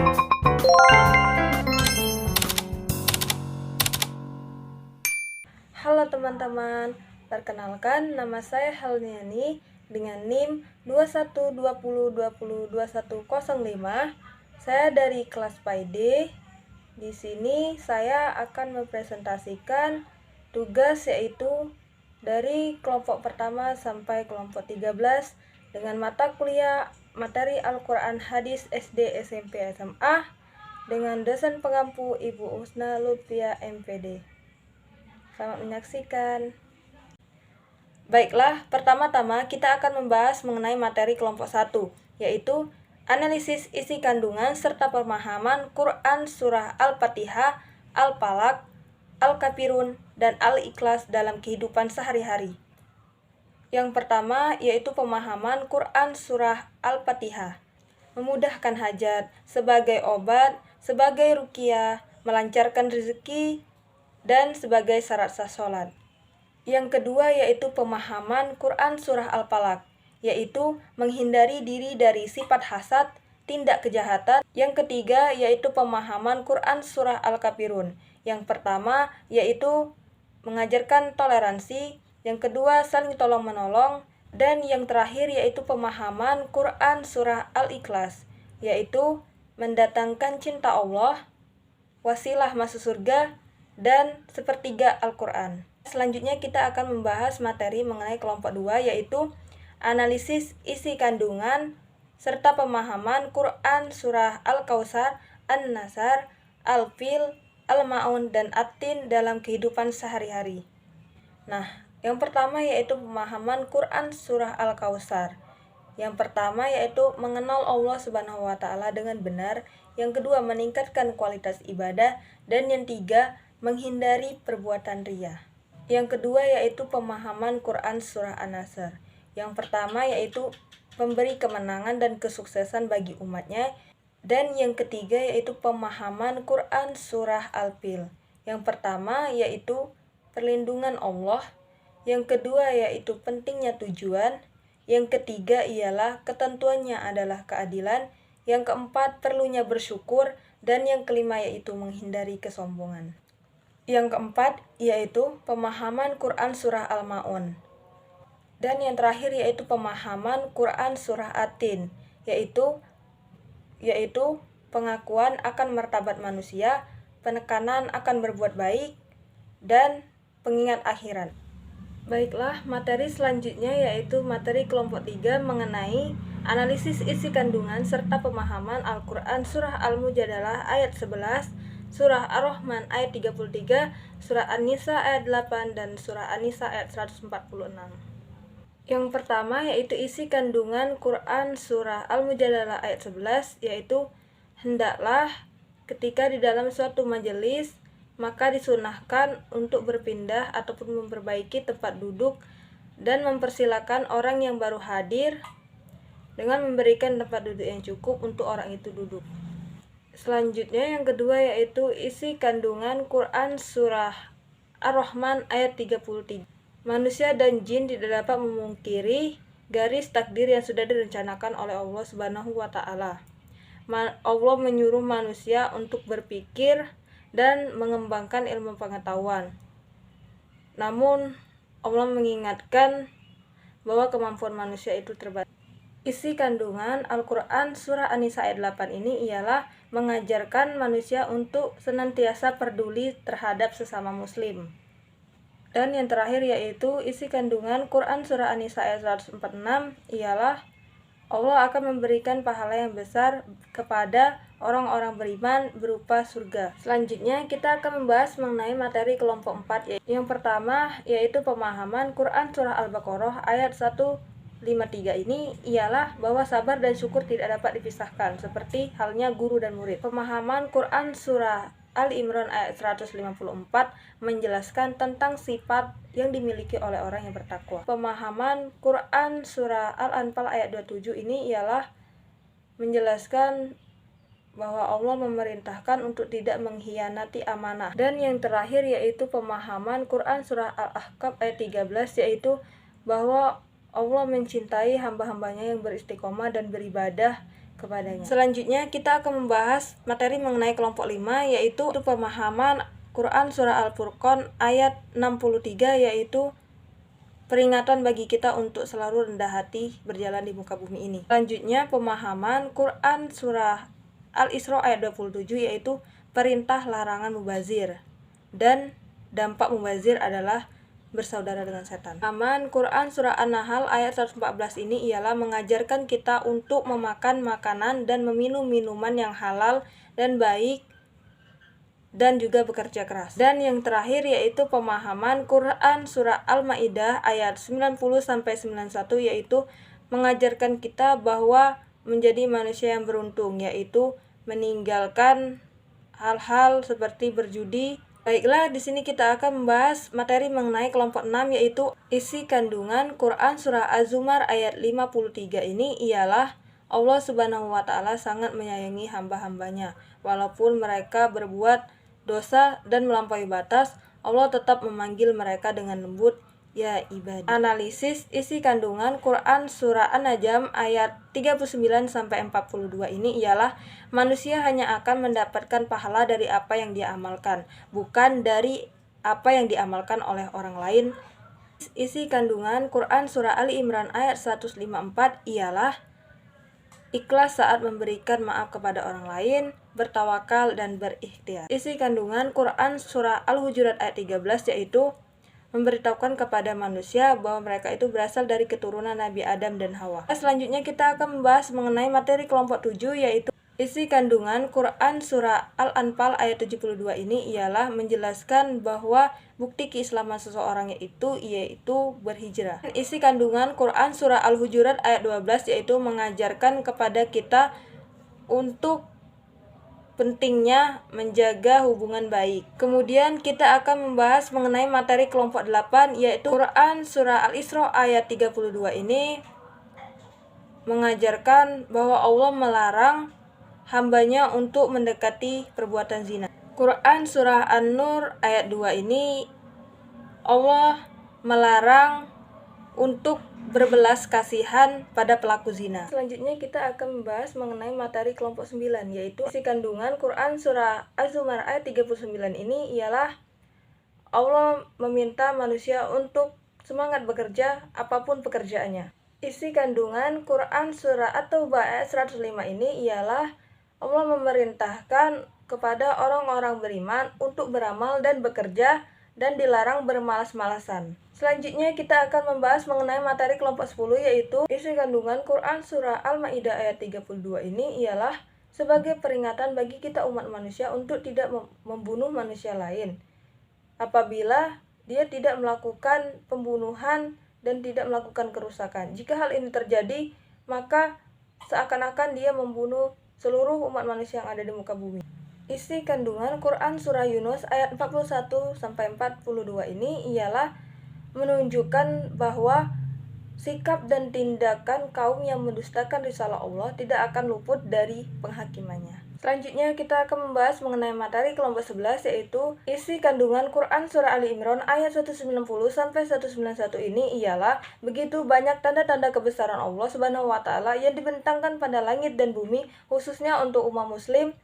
Halo teman-teman, perkenalkan nama saya Helniani dengan NIM 2120202105. Saya dari kelas PAID. Di sini saya akan mempresentasikan tugas yaitu dari kelompok pertama sampai kelompok 13 dengan mata kuliah materi Al-Quran Hadis SD, SMP, SMA dengan dosen pengampu Ibu Husna Lutfia MPD. Selamat menyaksikan. Baiklah, pertama-tama kita akan membahas mengenai materi kelompok 1, yaitu analisis isi kandungan serta pemahaman Quran Surah Al-Fatihah, Al-Falaq, Al-Kafirun, dan Al-Ikhlas dalam kehidupan sehari-hari. Yang pertama yaitu pemahaman Quran Surah Al-Fatihah. Memudahkan hajat, sebagai obat, sebagai ruqyah, melancarkan rezeki, dan sebagai syarat sah sholat. Yang kedua yaitu pemahaman Quran Surah Al-Falaq, yaitu menghindari diri dari sifat hasad, tindak kejahatan. Yang ketiga yaitu pemahaman Quran Surah Al-Kafirun. Yang pertama yaitu mengajarkan toleransi, yang kedua saling tolong-menolong, dan yang terakhir yaitu pemahaman Quran Surah Al-Ikhlas, yaitu mendatangkan cinta Allah, wasilah masuk surga, dan sepertiga Al-Quran. Selanjutnya kita akan membahas materi mengenai kelompok 2 yaitu analisis isi kandungan serta pemahaman Quran Surah Al-Kautsar, An-Nasr, Al-Fil, Al-Ma'un, dan At-Tin dalam kehidupan sehari-hari. Nah, yang pertama yaitu pemahaman Quran Surah Al-Kautsar. Yang pertama yaitu mengenal Allah Subhanahu wa Ta'ala dengan benar. Yang kedua meningkatkan kualitas ibadah. Dan yang tiga menghindari perbuatan riya. Yang kedua yaitu pemahaman Quran Surah An-Nasr. Yang pertama yaitu memberi kemenangan dan kesuksesan bagi umatnya. Dan yang ketiga yaitu pemahaman Quran Surah Al-Fil. Yang pertama yaitu perlindungan Allah. Yang kedua yaitu pentingnya tujuan. Yang ketiga ialah ketentuannya adalah keadilan. Yang keempat perlunya bersyukur. Dan yang kelima yaitu menghindari kesombongan. Yang keempat yaitu pemahaman Quran Surah Al-Ma'un. Dan yang terakhir yaitu pemahaman Quran Surah At-Tin, yaitu pengakuan akan martabat manusia, penekanan akan berbuat baik, dan pengingat akhirat. Baiklah, materi selanjutnya yaitu materi kelompok 3 mengenai analisis isi kandungan serta pemahaman Al-Quran Surah Al-Mujadalah ayat 11, Surah Ar-Rahman ayat 33, Surah An-Nisa ayat 8, dan Surah An-Nisa ayat 146. Yang pertama yaitu isi kandungan Quran Surah Al-Mujadalah ayat 11, yaitu hendaklah ketika di dalam suatu majelis maka disunahkan untuk berpindah ataupun memperbaiki tempat duduk dan mempersilakan orang yang baru hadir dengan memberikan tempat duduk yang cukup untuk orang itu duduk. Selanjutnya yang kedua yaitu isi kandungan Quran Surah Ar-Rahman ayat 33. Manusia dan jin tidak dapat memungkiri garis takdir yang sudah direncanakan oleh Allah Subhanahu wa Ta'ala. Allah menyuruh manusia untuk berpikir dan mengembangkan ilmu pengetahuan. Namun Allah mengingatkan bahwa kemampuan manusia itu terbatas. Isi kandungan Al-Quran Surah An-Nisa ayat 8 ini ialah mengajarkan manusia untuk senantiasa peduli terhadap sesama muslim. Dan yang terakhir yaitu isi kandungan Quran Surah An-Nisa ayat 146 ialah Allah akan memberikan pahala yang besar kepada orang-orang beriman berupa surga. Selanjutnya kita akan membahas mengenai materi kelompok 4. Yang pertama yaitu pemahaman Quran Surah Al-Baqarah ayat 153 ini ialah bahwa sabar dan syukur tidak dapat dipisahkan, seperti halnya guru dan murid. Pemahaman Quran Surah Al-Imran ayat 154 menjelaskan tentang sifat yang dimiliki oleh orang yang bertakwa. Pemahaman Quran Surah Al-Anfal ayat 27 ini ialah menjelaskan bahwa Allah memerintahkan untuk tidak mengkhianati amanah. Dan yang terakhir yaitu pemahaman Quran Surah Al-Ahqaf ayat 13 yaitu bahwa Allah mencintai hamba-hambanya yang beristiqomah dan beribadah kepadanya. Selanjutnya kita akan membahas materi mengenai kelompok 5, yaitu pemahaman Quran Surah Al-Furqan ayat 63, yaitu peringatan bagi kita untuk selalu rendah hati berjalan di muka bumi ini. Selanjutnya pemahaman Quran Surah Al-Isra ayat 27, yaitu perintah larangan mubazir dan dampak mubazir adalah bersaudara dengan setan. Pemahaman Quran Surah An-Nahl ayat 114 ini ialah mengajarkan kita untuk memakan makanan dan meminum minuman yang halal dan baik dan juga bekerja keras. Dan yang terakhir yaitu pemahaman Quran Surah Al-Maidah ayat 90-91, yaitu mengajarkan kita bahwa menjadi manusia yang beruntung, yaitu meninggalkan hal-hal seperti berjudi. Baiklah, di sini kita akan membahas materi mengenai kelompok 6, yaitu isi kandungan Quran Surah Az-Zumar ayat 53 ini ialah Allah Subhanahu wa Ta'ala sangat menyayangi hamba-hambanya. Walaupun mereka berbuat dosa dan melampaui batas, Allah tetap memanggil mereka dengan lembut, ya ibadi. Analisis isi kandungan Quran Surah An-Najm ayat 39-42 ini ialah manusia hanya akan mendapatkan pahala dari apa yang dia amalkan, bukan dari apa yang diamalkan oleh orang lain. Isi kandungan Quran Surah Ali Imran ayat 154 ialah ikhlas saat memberikan maaf kepada orang lain, bertawakal dan berikhtiar. Isi kandungan Quran Surah Al-Hujurat ayat 13 yaitu memberitahukan kepada manusia bahwa mereka itu berasal dari keturunan Nabi Adam dan Hawa. Selanjutnya kita akan membahas mengenai materi kelompok 7, yaitu isi kandungan Quran Surah Al-Anfal ayat 72 ini ialah menjelaskan bahwa bukti keislaman seseorang yaitu berhijrah. Isi kandungan Quran Surah Al-Hujurat ayat 12 yaitu mengajarkan kepada kita untuk pentingnya menjaga hubungan baik. Kemudian kita akan membahas mengenai materi kelompok 8, yaitu Quran Surah Al-Isra ayat 32 ini mengajarkan bahwa Allah melarang hambanya untuk mendekati perbuatan zina. Quran Surah An-Nur ayat 2 ini Allah melarang untuk berbelas kasihan pada pelaku zina. Selanjutnya kita akan membahas mengenai materi kelompok 9, yaitu isi kandungan Quran Surah Az-Zumar ayat 39 ini ialah Allah meminta manusia untuk semangat bekerja apapun pekerjaannya. Isi kandungan Quran Surah At-Taubah ayat 105 ini ialah Allah memerintahkan kepada orang-orang beriman untuk beramal dan bekerja dan dilarang bermalas-malasan. Selanjutnya kita akan membahas mengenai materi kelompok 10, yaitu isi kandungan Quran Surah Al-Maidah ayat 32 ini ialah sebagai peringatan bagi kita umat manusia untuk tidak membunuh manusia lain apabila dia tidak melakukan pembunuhan dan tidak melakukan kerusakan. Jika hal ini terjadi, maka seakan-akan dia membunuh seluruh umat manusia yang ada di muka bumi. Isi kandungan Quran Surah Yunus ayat 41-42 ini ialah menunjukkan bahwa sikap dan tindakan kaum yang mendustakan risalah Allah tidak akan luput dari penghakimannya. Selanjutnya kita akan membahas mengenai materi kelompok 11, yaitu isi kandungan Quran Surah Ali Imran ayat 190-191 ini ialah begitu banyak tanda-tanda kebesaran Allah Subhanahu wa Ta'ala yang dibentangkan pada langit dan bumi, khususnya untuk umat muslim,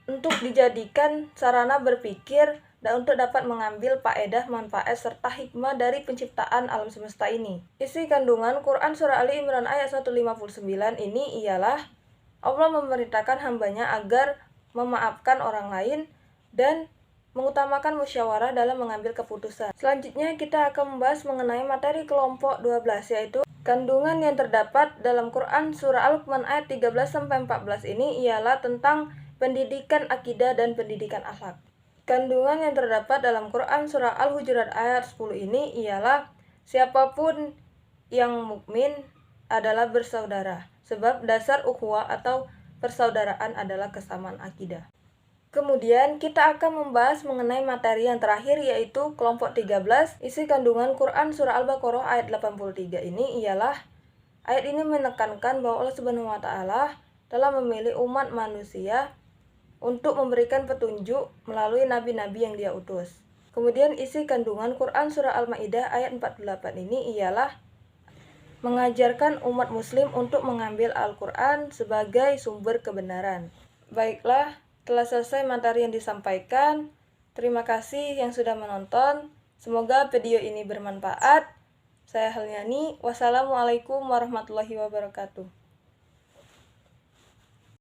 untuk dijadikan sarana berpikir dan untuk dapat mengambil faedah, manfaat, serta hikmah dari penciptaan alam semesta ini. Isi kandungan Quran Surah Ali Imran ayat 159 ini ialah Allah memerintahkan hambanya agar memaafkan orang lain dan mengutamakan musyawarah dalam mengambil keputusan. Selanjutnya kita akan membahas mengenai materi kelompok 12, yaitu kandungan yang terdapat dalam Quran Surah Al-Luqman ayat 13-14 ini ialah tentang pendidikan akidah dan pendidikan akhlak. Kandungan yang terdapat dalam Quran Surah Al-Hujurat ayat 10 ini ialah siapapun yang mukmin adalah bersaudara, sebab dasar ukhuwah atau persaudaraan adalah kesamaan akidah. Kemudian kita akan membahas mengenai materi yang terakhir, yaitu kelompok 13, isi kandungan Quran Surah Al-Baqarah ayat 83 ini ialah ayat ini menekankan bahwa Allah Subhanahu wa Ta'ala telah memilih umat manusia untuk memberikan petunjuk melalui nabi-nabi yang dia utus. Kemudian isi kandungan Quran Surah Al-Maidah ayat 48 ini ialah mengajarkan umat muslim untuk mengambil Al-Quran sebagai sumber kebenaran. Baiklah, telah selesai materi yang disampaikan. Terima kasih yang sudah menonton. Semoga video ini bermanfaat. Saya Heliani. Wassalamualaikum warahmatullahi wabarakatuh.